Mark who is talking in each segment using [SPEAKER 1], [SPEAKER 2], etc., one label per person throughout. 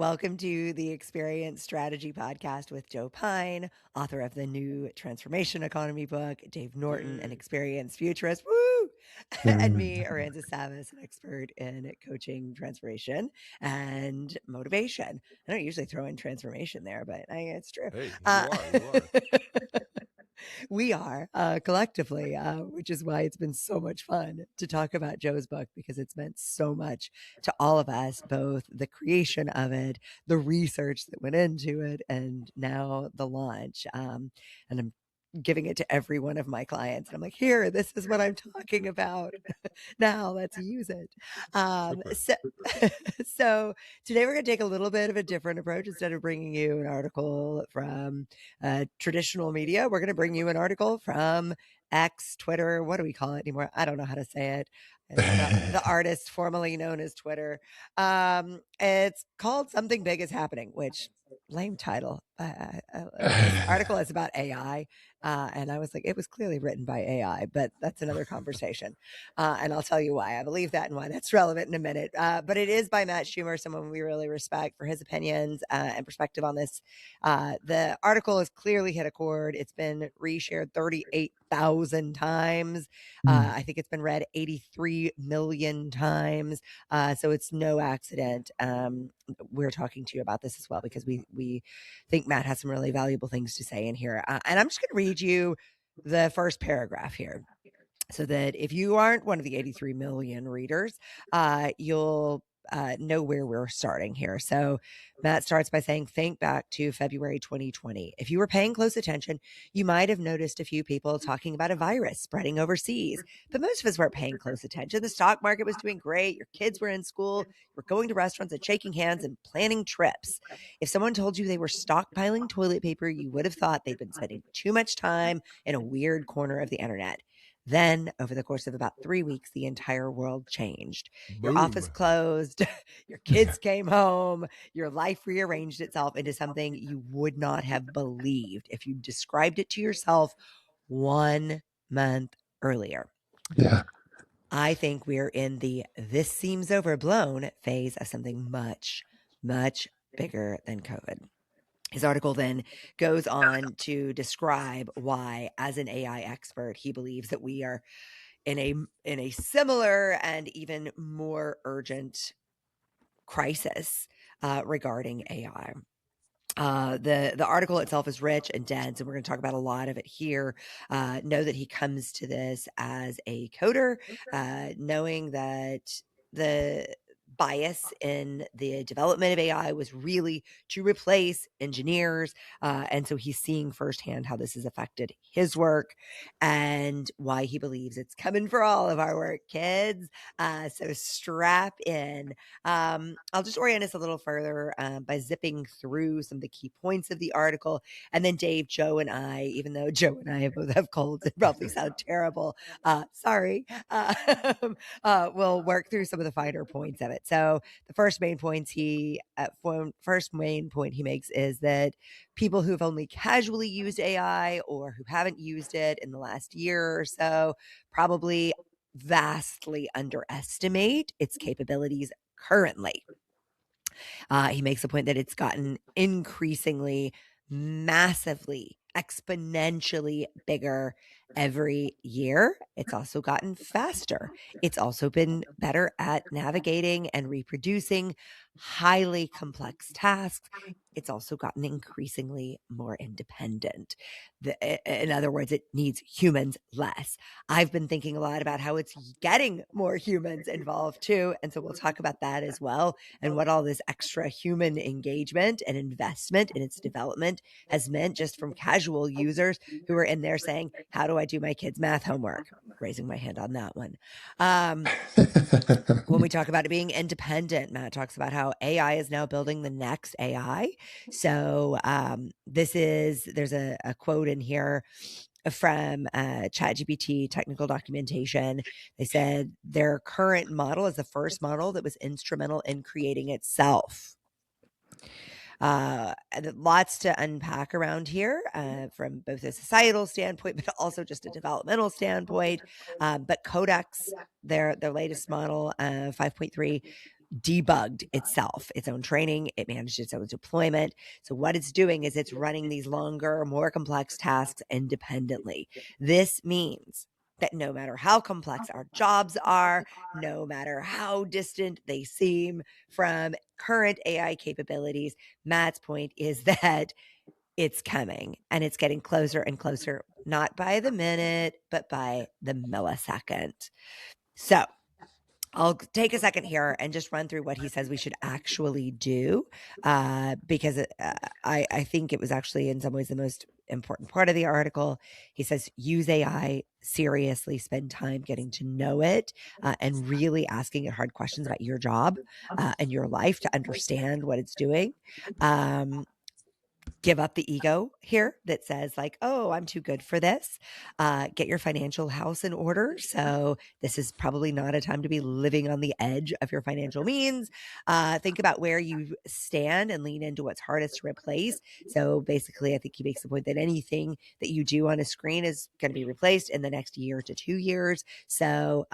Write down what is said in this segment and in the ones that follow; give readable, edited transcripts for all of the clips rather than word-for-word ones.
[SPEAKER 1] Welcome to the Experience Strategy Podcast with Joe Pine, author of the new Transformation Economy book, Dave Norton, an experienced futurist, woo! And me, Aranza Savas, an expert in coaching, transformation, and motivation. I don't usually throw in transformation there, but it's true.
[SPEAKER 2] Hey, you are.
[SPEAKER 1] We are collectively, which is why it's been so much fun to talk about Joe's book, because it's meant so much to all of us, both the creation of it, the research that went into it, and now the launch. And I'm giving it to every one of my clients. And I'm like, here, this is what I'm talking about. Now let's use it.
[SPEAKER 2] Super.
[SPEAKER 1] So today we're going to take a little bit of a different approach. Instead of bringing you an article from traditional media, we're going to bring you an article from X, Twitter. What do we call it anymore? I don't know how to say it. The artist formerly known as Twitter. It's called Something Big is Happening, which lame title. This article is about AI. And I was like, it was clearly written by AI, but that's another conversation. And I'll tell you why I believe that and why that's relevant in a minute. But it is by Matt Schumer, someone we really respect for his opinions and perspective on this. The article has clearly hit a chord. It's been reshared 38,000 times. I think it's been read 83 million times. So it's no accident. We're talking to you about this as well, because we think Matt has some really valuable things to say in here. And I'm just going to read you the first paragraph here, so that if you aren't one of the 83 million readers, you'll know where we're starting here. So Matt starts by saying, think back to February 2020. If you were paying close attention, you might have noticed a few people talking about a virus spreading overseas, but most of us weren't paying close attention. The stock market was doing great. Your kids were in school. You were going to restaurants and shaking hands and planning trips. If someone told you they were stockpiling toilet paper, you would have thought they'd been spending too much time in a weird corner of the internet. Then, over the course of about 3 weeks, the entire world changed. Your office
[SPEAKER 2] Boom.
[SPEAKER 1] closed, your kids came home, your life rearranged itself into something you would not have believed if you described it to yourself 1 month earlier.
[SPEAKER 3] Yeah.
[SPEAKER 1] I think we're in the "this seems overblown" phase of something much, much bigger than COVID. His article then goes on to describe why, as an AI expert, he believes that we are in a similar and even more urgent crisis regarding AI. The article itself is rich and dense, and we're going to talk about a lot of it here. Know that he comes to this as a coder, knowing that the bias in the development of AI was really to replace engineers. And so he's seeing firsthand how this has affected his work and why he believes it's coming for all of our work, kids. So strap in. I'll just orient us a little further by zipping through some of the key points of the article. And then Dave, Joe, and I, even though Joe and I both have colds and probably sound terrible, sorry, we'll work through some of the finer points of it. So the first main point he makes is that people who've only casually used AI or who haven't used it in the last year or so probably vastly underestimate its capabilities currently. He makes the point that it's gotten increasingly, massively, exponentially bigger every year. It's also gotten faster. It's also been better at navigating and reproducing highly complex tasks. It's also gotten increasingly more independent. In other words, it needs humans less. I've been thinking a lot about how it's getting more humans involved too. And so we'll talk about that as well, and what all this extra human engagement and investment in its development has meant just from casual users who are in there saying, how do I do my kids' math homework? Raising my hand on that one. When we talk about it being independent, Matt talks about how AI is now building the next AI. So there's a quote in here from ChatGPT technical documentation. They said their current model is the first model that was instrumental in creating itself. Lots to unpack around here from both a societal standpoint, but also just a developmental standpoint. But Codex, their latest model, 5.3, debugged itself, its own training, it managed its own deployment. So what it's doing is it's running these longer, more complex tasks independently. This means that no matter how complex our jobs are, no matter how distant they seem from current AI capabilities, Matt's point is that it's coming and it's getting closer and closer, not by the minute, but by the millisecond. So I'll take a second here and just run through what he says we should actually do, because I think it was actually in some ways the most important part of the article. He says use AI seriously, spend time getting to know it, and really asking it hard questions about your job and your life to understand what it's doing. Give up the ego here that says like, oh, I'm too good for this. Get your financial house in order. So this is probably not a time to be living on the edge of your financial means. Think about where you stand and lean into what's hardest to replace. So basically, I think he makes the point that anything that you do on a screen is going to be replaced in the next year to 2 years. So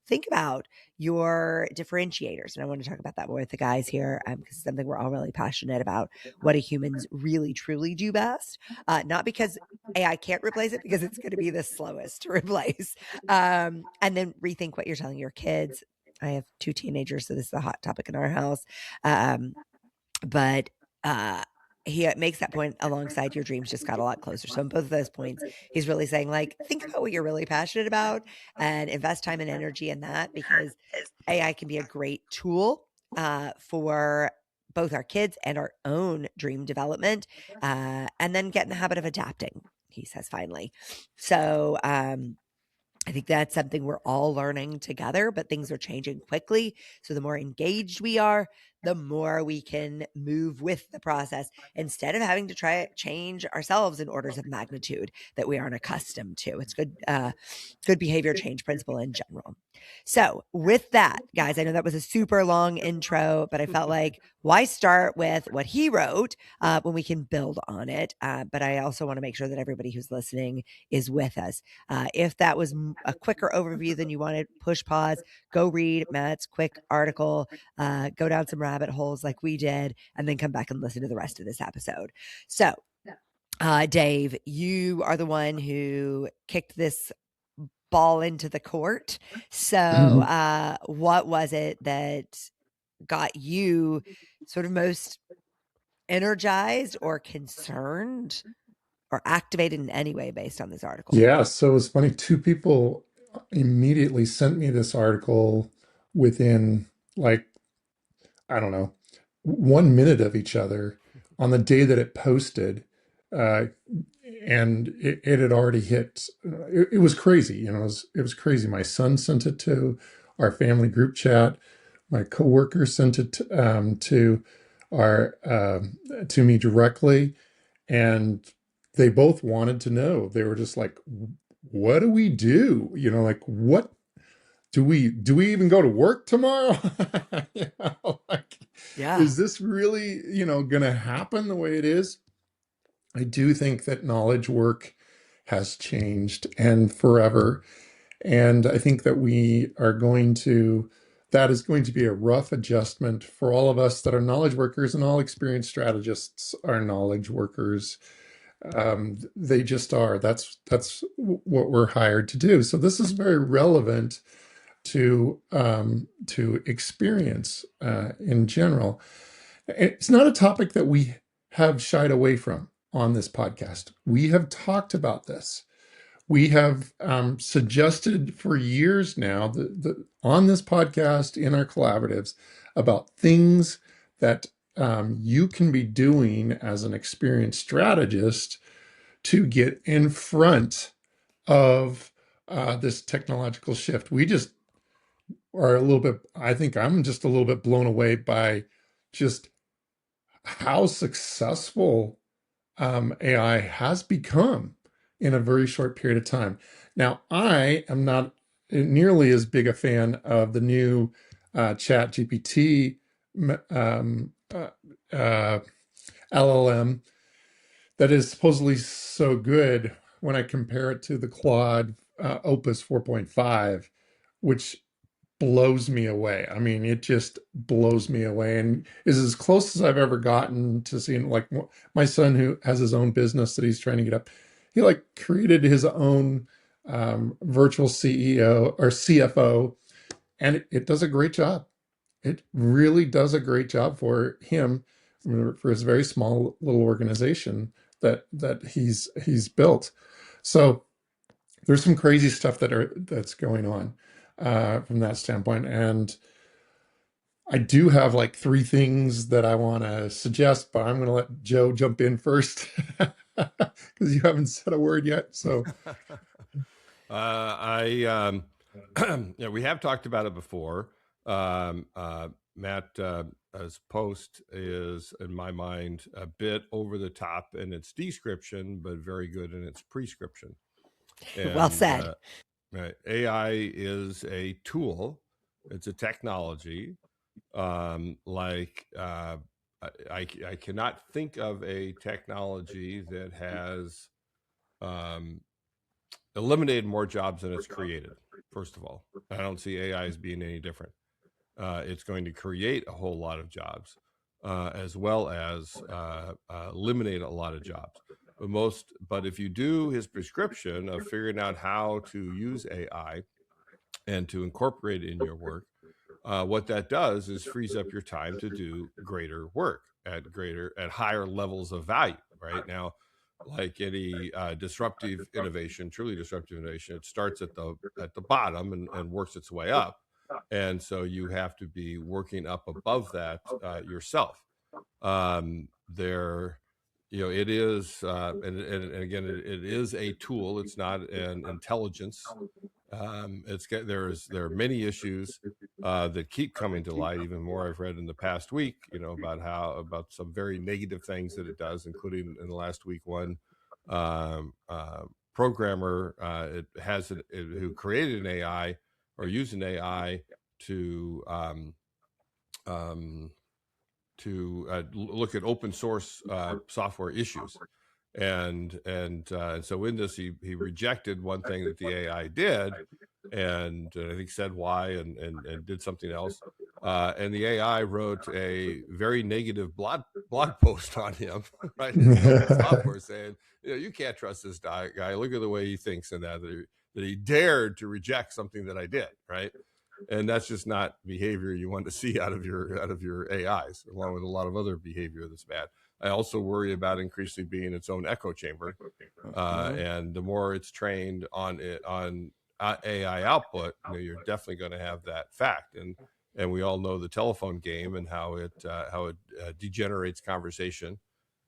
[SPEAKER 1] think about your differentiators. And I want to talk about that more with the guys here, because it's something we're all really passionate about. What do humans really truly do best? Not because AI can't replace it, because it's going to be the slowest to replace. And then rethink what you're telling your kids. I have 2 teenagers, so this is a hot topic in our house. But he makes that point alongside your dreams just got a lot closer. So in both of those points, he's really saying like, think about what you're really passionate about and invest time and energy in that, because AI can be a great tool for both our kids and our own dream development, and then get in the habit of adapting, he says finally. So I think that's something we're all learning together, but things are changing quickly. So the more engaged we are, the more we can move with the process instead of having to try to change ourselves in orders of magnitude that we aren't accustomed to. It's good behavior change principle in general. So with that, guys, I know that was a super long intro, but I felt like why start with what he wrote when we can build on it? But I also want to make sure that everybody who's listening is with us. If that was a quicker overview than you wanted, push pause, go read Matt's quick article, go down some rabbit holes like we did, and then come back and listen to the rest of this episode. So, Dave, you are the one who kicked this ball into the court. So, what was it that got you sort of most energized or concerned or activated in any way based on this article?
[SPEAKER 2] Yeah, so it's funny. Two people immediately sent me this article within, like, I don't know, 1 minute of each other on the day that it posted. Uh, and it had already hit. It was crazy. It was crazy. My son sent it to our family group chat. My coworker sent it to our to me directly, and they both wanted to know. They were just like, "What do we do? Like, what do we even go to work tomorrow? Like,
[SPEAKER 1] Yeah.
[SPEAKER 2] is this really, going to happen the way it is?" I do think that knowledge work has changed and forever. And I think that that is going to be a rough adjustment for all of us that are knowledge workers, and all experienced strategists are knowledge workers. They just are. That's what we're hired to do. So this is very relevant to experience in general. It's not a topic that we have shied away from on this podcast. We have talked about this. We have suggested for years now on this podcast, in our collaboratives, about things that you can be doing as an experienced strategist to get in front of this technological shift. We just are a little bit, I think I'm just a little bit blown away by just how successful AI has become in a very short period of time. Now, I am not nearly as big a fan of the new Chat GPT uh, LLM that is supposedly so good when I compare it to the Claude Opus 4.5, which blows me away. I mean, it just blows me away, and is as close as I've ever gotten to seeing, like, my son, who has his own business that he's trying to get up. He like created his own virtual CEO or CFO, and it does a great job. It really does a great job for him, for his very small little organization that he's built. So there's some crazy stuff that's going on from that standpoint. And I do have like three things that I want to suggest, but I'm going to let Joe jump in first because you haven't said a word yet. So
[SPEAKER 3] I yeah, we have talked about it before. Matt's post is, in my mind, a bit over the top in its description, but very good in its prescription.
[SPEAKER 1] Well
[SPEAKER 3] And
[SPEAKER 1] said.
[SPEAKER 3] AI is a tool; it's a technology. Like I cannot think of a technology that has um, eliminated more jobs than it's created. First of all, I don't see AI as being any different. It's going to create a whole lot of jobs, as well as eliminate a lot of jobs. But if you do his prescription of figuring out how to use AI and to incorporate it in your work, what that does is frees up your time to do greater work at higher levels of value. Right now, like any truly disruptive innovation, it starts at the bottom and works its way up, and so you have to be working up above that yourself. There, it is, and again, it is a tool. It's not an intelligence. There are many issues that keep coming to light. Even more, I've read in the past week, about some very negative things that it does, including in the last week one programmer who created an AI or used an AI to um, look at open source software issues. And so in this, he rejected one thing that the AI did, and I think said why, and did something else. And the AI wrote a very negative blog post on him, right? His open software, saying, you can't trust this guy. Look at the way he thinks, and that he dared to reject something that I did, right? And that's just not behavior you want to see out of your AIs, along with a lot of other behavior that's bad. I also worry about increasingly being its own echo chamber, and the more it's trained on AI output, you're definitely going to have that fact. And we all know the telephone game and how it degenerates conversation.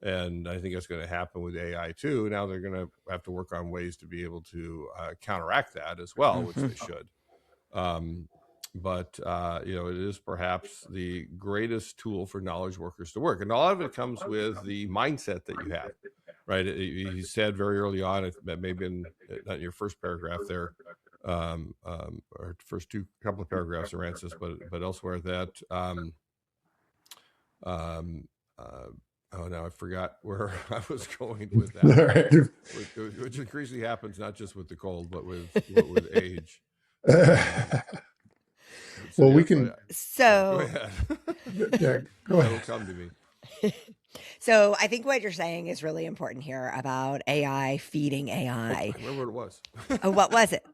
[SPEAKER 3] And I think that's going to happen with AI too. Now they're going to have to work on ways to be able to counteract that as well, which they should. Um, but it is perhaps the greatest tool for knowledge workers to work, and a lot of it comes with the mindset that you have. Right? He said very early on, it may have been not in your first paragraph there, or first couple of paragraphs of Rancis, but elsewhere that. Um, oh, now I forgot where I was going with that. Which increasingly happens not just with the cold, but with age. So
[SPEAKER 2] well, we
[SPEAKER 3] yes,
[SPEAKER 2] can.
[SPEAKER 3] go
[SPEAKER 1] So,
[SPEAKER 3] ahead.
[SPEAKER 2] Yeah, go
[SPEAKER 3] That'll
[SPEAKER 2] ahead.
[SPEAKER 3] come to me.
[SPEAKER 1] so I think what you're saying is really important here about AI feeding
[SPEAKER 3] Oh,
[SPEAKER 1] AI.
[SPEAKER 3] I remember what it was.
[SPEAKER 1] Oh, what was it?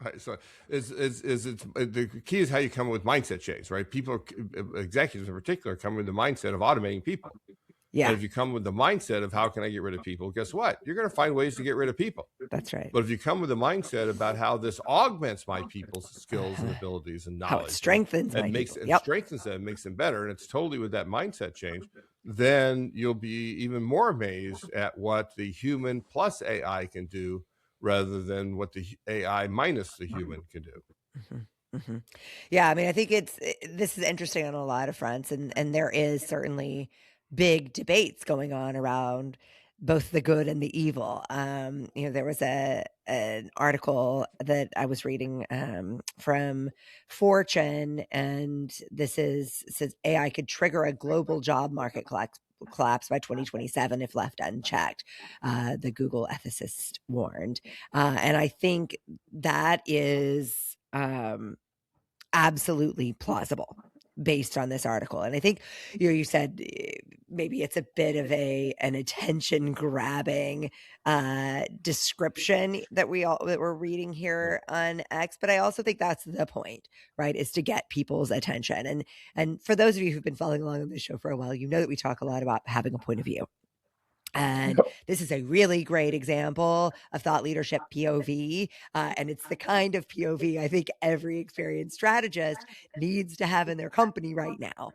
[SPEAKER 3] Right. So it's the key is how you come up with mindset change, right? Executives in particular, come with the mindset of automating people. And
[SPEAKER 1] Yeah,
[SPEAKER 3] if you come with the mindset of how can I get rid of people, guess what? You're going to find ways to get rid of people.
[SPEAKER 1] that's right.
[SPEAKER 3] But if you come with a mindset about how this augments my people's skills and abilities and
[SPEAKER 1] How it
[SPEAKER 3] knowledge,
[SPEAKER 1] strengthens my people. Yep.
[SPEAKER 3] strengthens them, makes them better, and it's totally with that mindset change, then you'll be even more amazed at what the human plus AI can do rather than what the AI minus the human can do.
[SPEAKER 1] Yeah, I mean, I think this is interesting on a lot of fronts, and there is certainly big debates going on around both the good and the evil. There was an article that I was reading from Fortune, and says AI could trigger a global job market collapse by 2027 if left unchecked. The Google ethicist warned, and I think that is. absolutely plausible based on this article. And I think you said maybe it's a bit of an attention grabbing description that we're reading here on X, but I also think that's the point, right? Is to get people's attention. And for those of you who've been following along on this show for a while, you know that we talk a lot about having a point of view. And this is a really great example of thought leadership POV. And it's the kind of POV I think every experienced strategist needs to have in their company right now.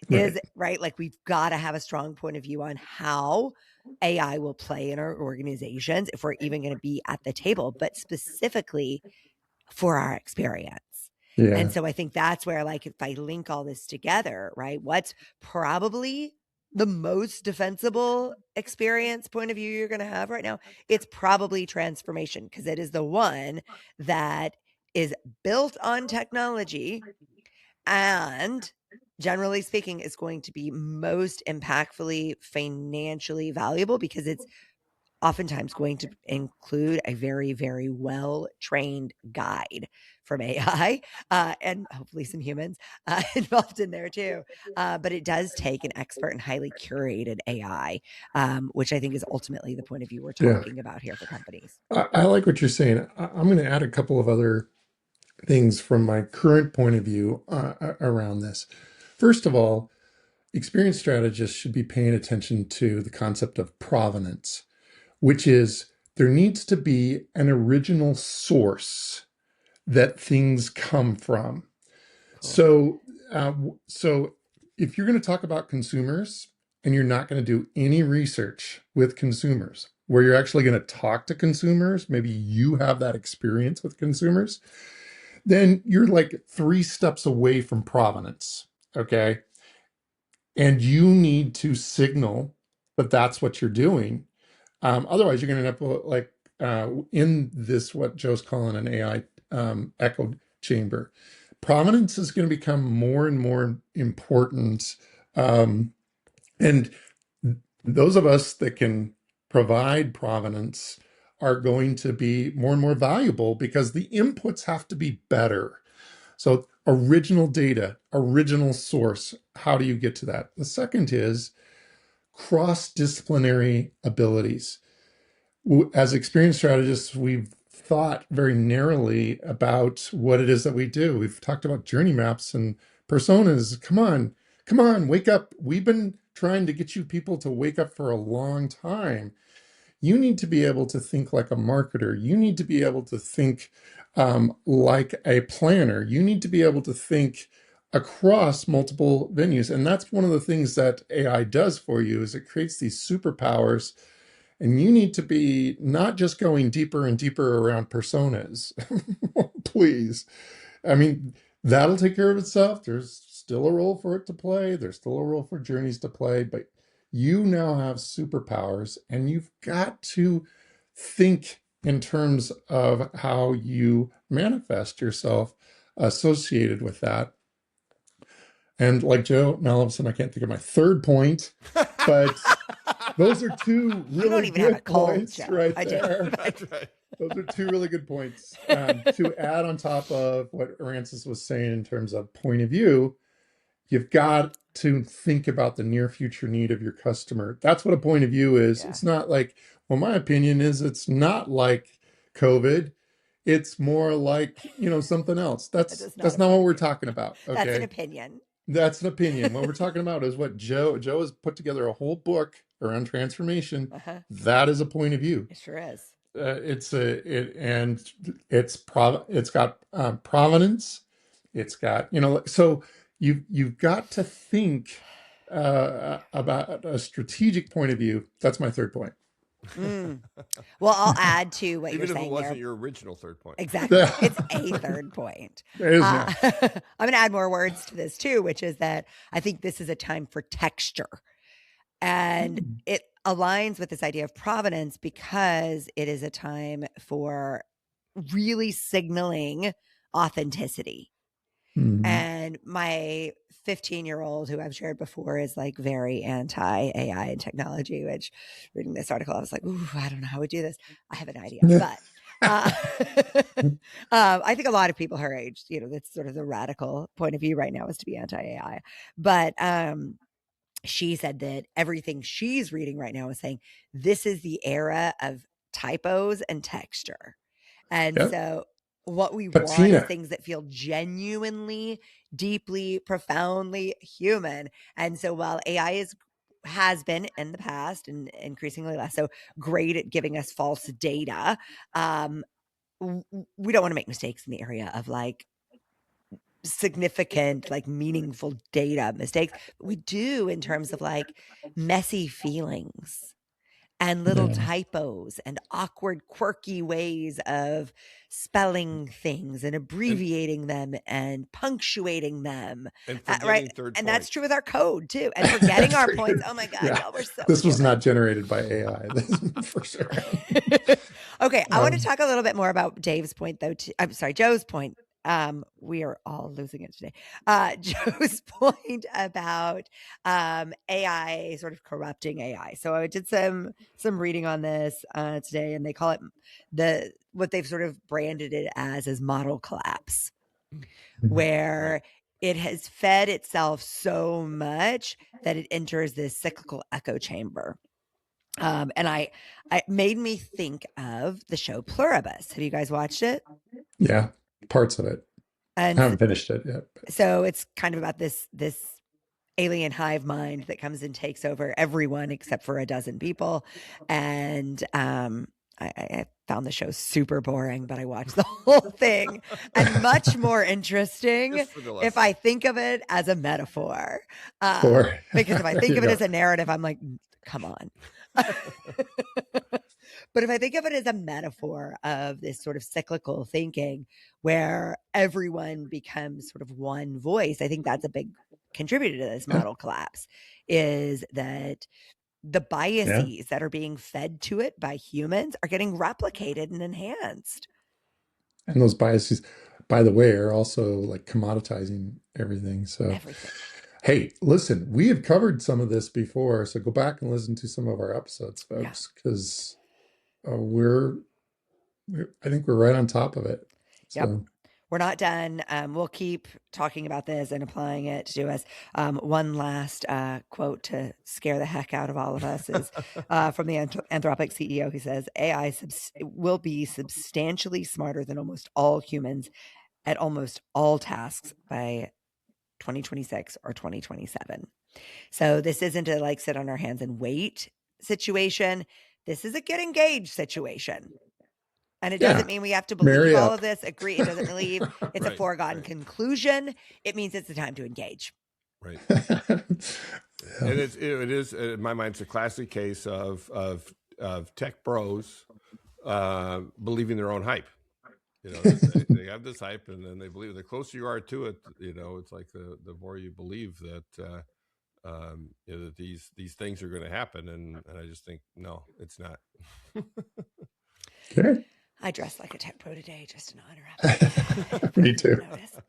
[SPEAKER 2] Right.
[SPEAKER 1] Is right. Like we've got to have a strong point of view on how AI will play in our organizations if we're even going to be at the table, but specifically for our experience. And
[SPEAKER 2] Yeah.
[SPEAKER 1] so I think that's where, like, if I link all this together, right, what's probably the most defensible experience point of view you're going to have right now? It's probably transformation, because it is the one that is built on technology and generally speaking is going to be most impactfully financially valuable because it's oftentimes going to include a very, very well-trained guide from AI, and hopefully some humans involved in there too. But it does take an expert and highly curated AI, which I think is ultimately the point of view we're
[SPEAKER 2] Yeah.
[SPEAKER 1] talking about here for companies.
[SPEAKER 2] I like what you're saying. I'm going to add a couple of other things from my current point of view around this. First of all, experienced strategists should be paying attention to the concept of provenance, which is there needs to be an original source that things come from.
[SPEAKER 1] Cool.
[SPEAKER 2] So if you're going to talk about consumers and you're not going to do any research with consumers, where you're actually going to talk to consumers, maybe you have that experience with consumers, then you're like 3 steps away from provenance. Okay. And you need to signal that that's what you're doing. Otherwise, you're going to end up like in this, what Joe's calling an AI echo chamber. Provenance is going to become more and more important. And those of us that can provide provenance are going to be more and more valuable because the inputs have to be better. So original data, original source, how do you get to that? The second is cross-disciplinary abilities. As experienced strategists, we've thought very narrowly about what it is that we do. We've talked about journey maps and personas. Come on, wake up. We've been trying to get you people to wake up for a long time. You need to be able to think like a marketer. You need to be able to think like a planner. You need to be able to think across multiple venues. And that's one of the things that AI does for you is it creates these superpowers. And you need to be not just going deeper and deeper around personas. Please. I mean, that'll take care of itself. There's still a role for it to play. There's still a role for journeys to play, but you now have superpowers and you've got to think in terms of how you manifest yourself associated with that. And like Joe, now all of a sudden I can't think of my third point, but those are 2
[SPEAKER 1] You don't
[SPEAKER 2] really
[SPEAKER 1] even have a
[SPEAKER 2] good
[SPEAKER 1] cold,
[SPEAKER 2] points
[SPEAKER 1] Joe.
[SPEAKER 2] right
[SPEAKER 1] I do.
[SPEAKER 2] there.
[SPEAKER 3] That's right.
[SPEAKER 2] Those are 2 really good points to add on top of what Arancis was saying in terms of point of view. You've got to think about the near future need of your customer. That's what a point of view is.
[SPEAKER 1] Yeah.
[SPEAKER 2] It's not like, well, my opinion is it's not like COVID. It's more like, something else.
[SPEAKER 1] That
[SPEAKER 2] That's
[SPEAKER 1] is not
[SPEAKER 2] that's
[SPEAKER 1] a
[SPEAKER 2] not
[SPEAKER 1] point
[SPEAKER 2] what
[SPEAKER 1] of
[SPEAKER 2] we're
[SPEAKER 1] view.
[SPEAKER 2] talking about.
[SPEAKER 1] That's an
[SPEAKER 2] Okay.
[SPEAKER 1] opinion.
[SPEAKER 2] That's an opinion. What we're talking about is what Joe has put together a whole book around transformation.
[SPEAKER 1] Uh-huh.
[SPEAKER 2] That is a point of view.
[SPEAKER 1] It sure is.
[SPEAKER 2] It's got provenance. It's got so you've got to think about a strategic point of view. That's my third point.
[SPEAKER 1] Mm. Well, I'll add to what you're
[SPEAKER 3] Even if it
[SPEAKER 1] saying
[SPEAKER 3] wasn't
[SPEAKER 1] there.
[SPEAKER 3] your original third point.
[SPEAKER 1] Exactly. It's a third point.
[SPEAKER 2] It is now.
[SPEAKER 1] I'm going to add more words to this too, which is that I think this is a time for texture. And it aligns with this idea of provenance because it is a time for really signaling authenticity. And my 15-year-old, who I've shared before, is like very anti AI and technology, which reading this article, I was like, ooh, I don't know how we do this. I have an idea. But Uh, I think a lot of people her age, that's sort of the radical point of view right now is to be anti AI. But she said that everything she's reading right now is saying this is the era of typos and texture. And
[SPEAKER 2] Yep.
[SPEAKER 1] so what we want is
[SPEAKER 2] Patina.
[SPEAKER 1] things that feel genuinely, deeply, profoundly human. And so while AI has been in the past and increasingly less so great at giving us false data, we don't want to make mistakes in the area of like significant, like meaningful data mistakes. But we do in terms of like messy feelings and little
[SPEAKER 2] Yeah.
[SPEAKER 1] typos and awkward, quirky ways of spelling things and
[SPEAKER 3] and
[SPEAKER 1] abbreviating them and punctuating them.
[SPEAKER 3] and
[SPEAKER 1] Right.
[SPEAKER 3] forgetting third
[SPEAKER 1] And that's
[SPEAKER 3] points.
[SPEAKER 1] true with our code too. And forgetting our points. Oh my God,
[SPEAKER 2] Yeah.
[SPEAKER 1] y'all, we're so
[SPEAKER 2] This was
[SPEAKER 1] human.
[SPEAKER 2] not generated by AI, for sure.
[SPEAKER 1] Okay, I want to
[SPEAKER 2] Um,
[SPEAKER 1] talk a little bit more about Dave's point, though. I'm sorry, Joe's point. We are all losing it today. Joe's point about AI sort of corrupting AI. So I did some reading on this today, and they call it what they've sort of branded it as model collapse,
[SPEAKER 3] Right.
[SPEAKER 1] where it has fed itself so much that it enters this cyclical echo chamber. And I made me think of the show Pluribus. Have you guys watched it?
[SPEAKER 2] yeah, parts of it. I
[SPEAKER 1] And
[SPEAKER 2] haven't finished it yet.
[SPEAKER 1] so it's kind of about this alien hive mind that comes and takes over everyone except for a dozen people. And I found the show super boring, but I watched the whole thing, and much more interesting
[SPEAKER 3] Just for the
[SPEAKER 1] if
[SPEAKER 3] lesson.
[SPEAKER 1] I think of it as a metaphor.
[SPEAKER 2] For
[SPEAKER 1] Because if I
[SPEAKER 2] there
[SPEAKER 1] think
[SPEAKER 2] you
[SPEAKER 1] of it
[SPEAKER 2] go.
[SPEAKER 1] as a narrative, I'm like, come on. But if I think of it as a metaphor of this sort of cyclical thinking where everyone becomes sort of one voice, I think that's a big contributor to this
[SPEAKER 2] Yeah,
[SPEAKER 1] model collapse, is that the
[SPEAKER 2] yeah.
[SPEAKER 1] biases that are being fed to it by humans are getting replicated and enhanced.
[SPEAKER 2] And those biases, by the way, are also like commoditizing everything. So,
[SPEAKER 1] Everything.
[SPEAKER 2] hey, listen, we have covered some of this before. So go back and listen to some of our episodes,
[SPEAKER 1] Yeah.
[SPEAKER 2] folks, because I think we're right on top of it.
[SPEAKER 1] Yep.
[SPEAKER 2] So,
[SPEAKER 1] We're not done. We'll keep talking about this and applying it to do us. One last quote to scare the heck out of all of us is from the Anthropic CEO. He says, AI will be substantially smarter than almost all humans at almost all tasks by 2026 or 2027. So this isn't a like sit on our hands and wait situation. This is a get engaged situation. And it doesn't
[SPEAKER 2] yeah,
[SPEAKER 1] mean we have to believe
[SPEAKER 2] marry
[SPEAKER 1] all of
[SPEAKER 2] up.
[SPEAKER 1] this, agree. It doesn't believe it's a
[SPEAKER 3] Right.
[SPEAKER 1] foregone
[SPEAKER 3] Right.
[SPEAKER 1] conclusion. It means it's the time to engage.
[SPEAKER 3] Right.
[SPEAKER 2] Yeah.
[SPEAKER 3] And it is in my mind, it's a classic case of tech bros believing their own hype. They have this hype, and then they believe. The closer you are to it, it's like the more you believe that that these things are going to happen. And I just think no, it's not.
[SPEAKER 2] Okay.
[SPEAKER 1] I dressed like a tech pro today just in honor of it.
[SPEAKER 2] Me too.
[SPEAKER 1] Notice.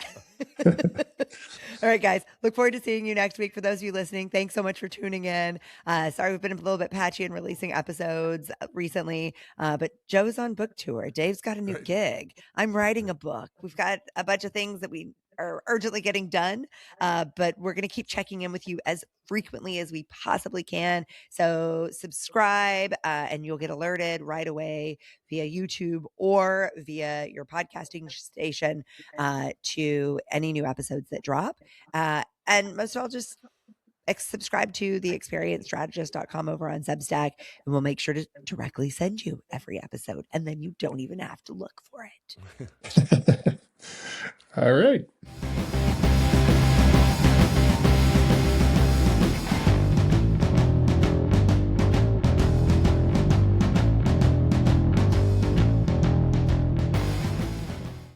[SPEAKER 1] All right, guys. Look forward to seeing you next week. For those of you listening, thanks so much for tuning in. Sorry we've been a little bit patchy in releasing episodes recently, but Joe's on book tour. Dave's got a new
[SPEAKER 3] Right.
[SPEAKER 1] gig. I'm writing a book. We've got a bunch of things that we are urgently getting done, but we're going to keep checking in with you as frequently as we possibly can. So subscribe and you'll get alerted right away via YouTube or via your podcasting station to any new episodes that drop. And most of all, just subscribe to the experiencestrategist.com over on Substack, and we'll make sure to directly send you every episode. And then you don't even have to look for it.
[SPEAKER 2] All right.